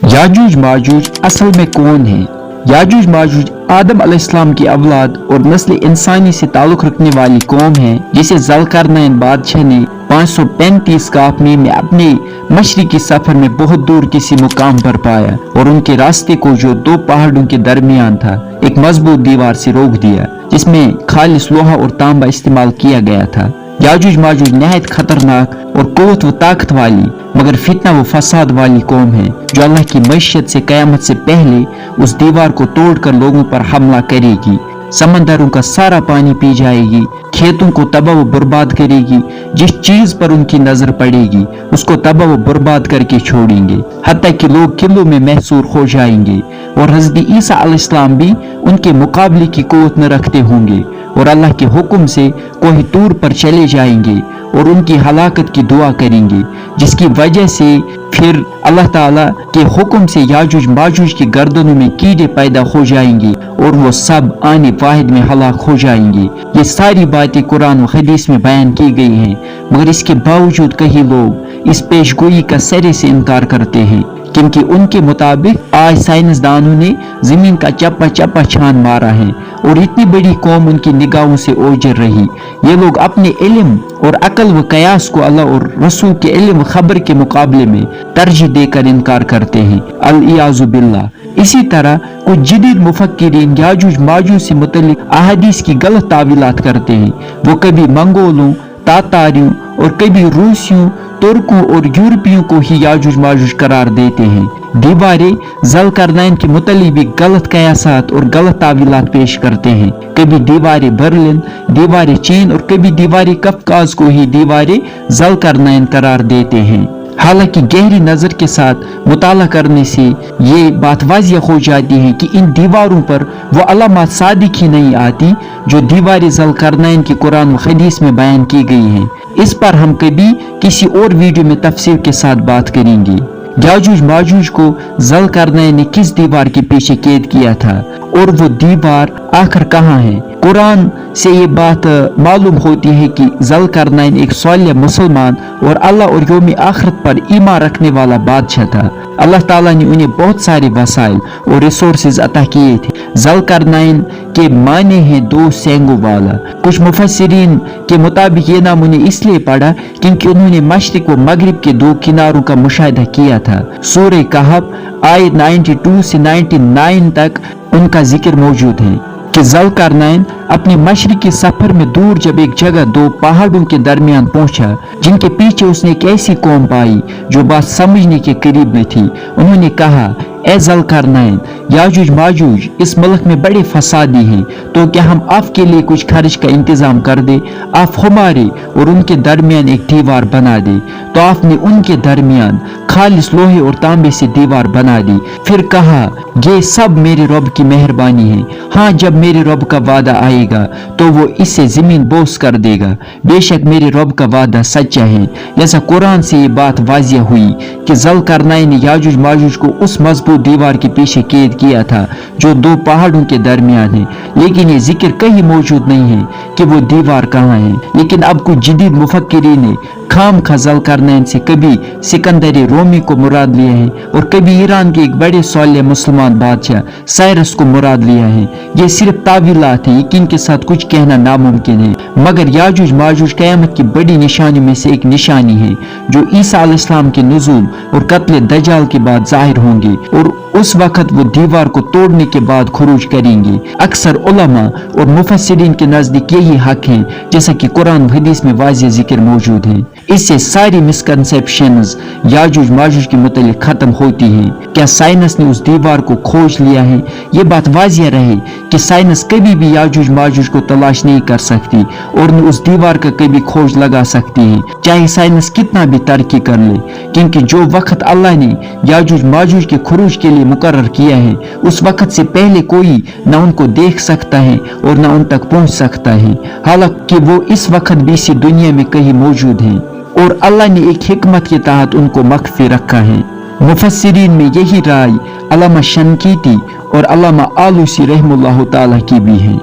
याजूज माजूज असल में कौन है? याजूज माजूज आदम अलैहिस्सलाम की औलाद और नस्ल इंसानी से ताल्लुक रखने वाली कौम है जिसे ज़ुल्करनैन बादशाह ने 535 काफमी में अपने मशरिकी सफर में बहुत दूर किसी मुकाम पर पाया और उनके रास्ते को जो दो पहाड़ों के दरमियान था एक मजबूत दीवार से रोक दिया जिसमें खालिस लोहा और तांबा इस्तेमाल किया गया था। याजूज माजूज नहायत खतरनाक और कुव्वत व ताकत वाली मगर फितना व फसाद वाली कौम है जो अल्लाह की मईशत से कयामत से पहले उस दीवार को तोड़कर लोगों पर हमला करेगी। समंदरों का सारा पानी पी जाएगी, खेतों को तबाह व बर्बाद करेगी, जिस चीज पर उनकी नजर पड़ेगी उसको तबाह व बर्बाद करके छोड़ेंगे, हत्ता कि लोग किलों में महसूर हो जाएंगे और हज़रत ईसा अलैहिस्सलाम भी उनके मुकाबले की कुव्वत न रखते होंगे और अल्लाह के हुक्म से कोई तूर पर चले जाएंगे और उनकी हलाकत की दुआ करेंगे, जिसकी वजह से फिर अल्लाह ताला के हुक्म से याजूज माजूज की गर्दनों में कीड़े पैदा हो जाएंगे और वो सब आने वाहिद में हलाक हो जाएंगे। ये सारी बातें कुरान व हदीस में बयान की गई हैं, मगर इसके बावजूद कई लोग इस पेशगोई का सिरे से इनकार करते हैं, क्योंकि उनके मुताबिक आज साइंसदानों ने जमीन का चप्पा चप्पा छान मारा है और इतनी बड़ी कौम उनकी निगाहों से ओझल रही। ये लोग अपने इल्म और अकल व कयास को अल्लाह और रसूल के इल्म खबर के मुकाबले में तरजीह देकर इनकार करते हैं, अल-इयाज़ु बिल्लाह। इसी तरह कुछ जदीद मुफक्किरीन याजूज माजूज से मुतल्लिक अहादीस की गलत तावीलात करते हैं। वो कभी मंगोलों, तातारियों और कभी रूसियों, तुर्कों और यूरोपियों को ही याजूज माजूज करार देते हैं। दीवारें ज़ुल्करनैन के मुतल्लिक भी गलत कयासात और गलत तावीलात पेश करते हैं। कभी दीवारें बर्लिन, दीवारें चीन और कभी दीवारें कफकाज को ही दीवारें ज़ुल्करनैन करार देते हैं। हालांकि गहरी नजर के साथ मुताला करने से ये बात वाज़िह हो जाती है कि इन दीवारों पर वो अलामात सादिक ही नहीं आती जो दीवारें ज़ुल्करनैन की कुरान व हदीस में बयान की गई हैं। इस पर हम कभी किसी और वीडियो में तफसील के साथ बात करेंगे। याजूज माजूज को ज़ुल्करनैन ने किस दीवार के पीछे कैद किया था और वो दीवार आखिर कहाँ है? कुरान से ये बात मालूम होती है कि ज़ुल्करनैन एक सालिह मुसलमान और अल्लाह और यौम आखिरत पर ईमान रखने वाला बादशाह था। अल्लाह ताला ने उन्हें बहुत सारे वसाइल और रिसोर्सेज अता किए थे। ज़ुल्करनैन के माने हैं दो सेंगों वाला। कुछ मुफस्सिरीन के मुताबिक ये नाम उन्हें इसलिए पड़ा क्योंकि उन्होंने मशरिक व मगरिब के दो किनारों का मुशाहिदा किया था। सूरह कहफ आयत 92 से 99 तक उनका जिक्र मौजूद है कि ज़ुल्करनैन अपने मशरिकी सफर में दूर जब एक जगह दो पहाड़ों के दरमियान पहुंचा जिनके पीछे उसने एक ऐसी कौम पाई जो बात समझने के करीब में थी। उन्होंने कहा, ए ज़ुल्करनैन, याजूज माजूज इस मुल्क में बड़े फसादी हैं, तो क्या हम आपके लिए कुछ खर्च का इंतजाम कर दे? आप हमारे और उनके दरमियान एक दीवार बना दे। तो आपने उनके दरमियान खालिस लोहे और तांबे से दीवार बना दी। फिर कहा, ये सब मेरे रब की मेहरबानी है। हाँ, जब मेरे रब का वादा आएगा तो वो इससे जमीन बोस कर देगा। बेशक मेरे रब का वादा सच्चा है। जैसा कुरान से ये बात वाज़िह हुई कि ज़ुल्करनैन ने याजूज माजूज को उस मजबूत दीवार के पीछे कैद किया था जो दो पहाड़ों के दरमियान है, लेकिन ये जिक्र कहीं मौजूद नहीं है कि वो दीवार कहाँ है। लेकिन अब कुछ जदीद मुफक्किरीन ने खाम खा ज़ुल्करनैन से कभी सिकंदर रोमी को मुराद लिया है और कभी ईरान के एक बड़े सालिह मुसलमान बादशाह साइरस को मुराद लिया है। ये सिर्फ तावीलात हैं, यकीन के साथ कुछ कहना नामुमकिन है। मगर याजूज माजूज क़यामत की बड़ी निशानी में से एक निशानी है जो ईसा अलैहिस्सलाम के नुज़ूल और कत्ल दज्जाल के बाद जाहिर होंगे और उस वक्त वो दीवार को तोड़ने के बाद खुरूज करेंगे। अक्सर उलमा और मुफस्सिरीन के नजदीक यही हक है, जैसा कि कुरान हदीस में वाज़िह जिक्र मौजूद है। इससे सारी मिसकंसेप्शंस याजूज माजूज के मुतालिक खत्म होती हैं। क्या साइंस ने उस दीवार को खोज लिया है? ये बात वाज़िह रहे कि साइंस कभी भी याजूज माजूज को तलाश नहीं कर सकती और न उस दीवार का कभी खोज लगा सकती है, चाहे साइंस कितना भी तरक्की कर ले, क्योंकि जो वक्त अल्लाह ने याजूज माजूज के खुरूज के लिए मुकर्रर किया है उस वक्त से पहले कोई न उनको देख सकता है और न उन तक पहुंच सकता है, हालांकि वो इस वक्त भी इसी दुनिया में कहीं मौजूद हैं और अल्लाह ने एक हिकमत के तहत उनको मख्फी रखा है। मुफस्सिरीन में यही राय अल्लामा शनकीती और अल्लामा आलूसी रहमतुल्लाह ताला की भी है।